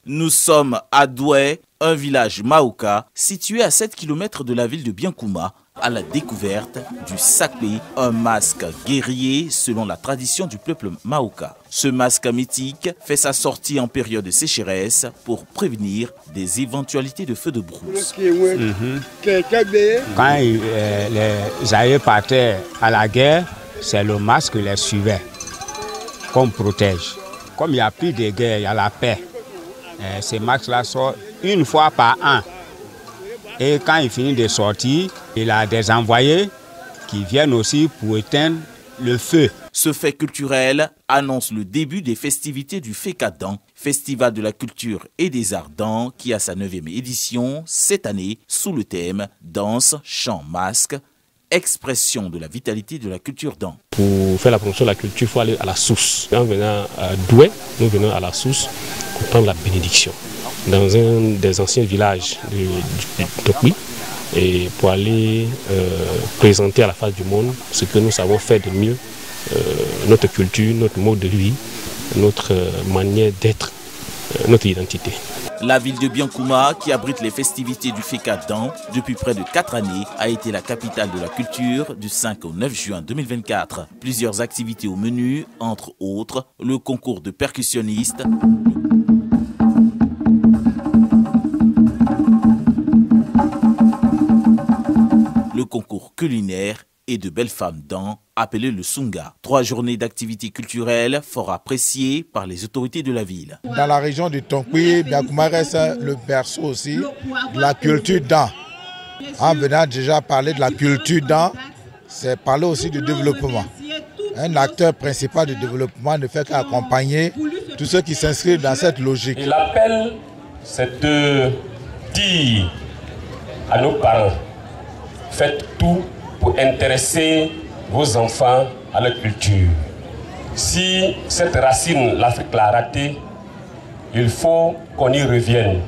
Nous sommes à Douai, un village Maoka situé à 7 km de la ville de Biankouma, à la découverte du Sakpé, un masque guerrier selon la tradition du peuple Maoka. Ce masque mythique fait sa sortie en période de sécheresse pour prévenir des éventualités de feux de brousse. Quand les aïeux partaient à la guerre, c'est le masque qui les suivait, qu'on protège. Comme il n'y a plus de guerre, il y a la paix. Ces masques-là sortent une fois par an. Et quand il finit de sortir, il a des envoyés qui viennent aussi pour éteindre le feu. Ce fait culturel annonce le début des festivités du Fécadan, Festival de la culture et des arts d'An, qui a sa 9e édition cette année sous le thème danse, chant, masque, expression de la vitalité de la culture d'An. Pour faire la promotion de la culture, il faut aller à la source. En venant à Douai, nous venons à la source pour prendre la bénédiction dans un des anciens villages du Tokwi et pour aller présenter à la face du monde ce que nous savons faire de mieux, notre culture, notre mode de vie, notre manière d'être, notre identité. La ville de Biankouma, qui abrite les festivités du Fécadan depuis près de 4 années, a été la capitale de la culture du 5 au 9 juin 2024. Plusieurs activités au menu, entre autres le concours de percussionnistes, le concours culinaire et de belles femmes d'An, appelé le Sunga. 3 journées d'activités culturelles fort appréciées par les autorités de la ville. Dans la région du Tokwi, Biankouma reste le berceau aussi de la culture d'An. En venant déjà parler de la culture d'An, c'est parler aussi du développement. Un acteur principal du développement ne fait qu'accompagner tous ceux qui s'inscrivent dans cette logique. Et l'appel, c'est de dire à nos parents, faites tout pour intéresser vos enfants à leur culture. Si cette racine, l'Afrique l'a ratée, il faut qu'on y revienne,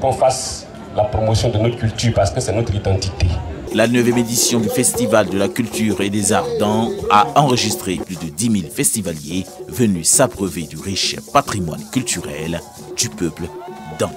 qu'on fasse la promotion de notre culture parce que c'est notre identité. La 9e édition du Festival de la culture et des arts d'An a enregistré plus de 10 000 festivaliers venus s'abreuver du riche patrimoine culturel du peuple d'An.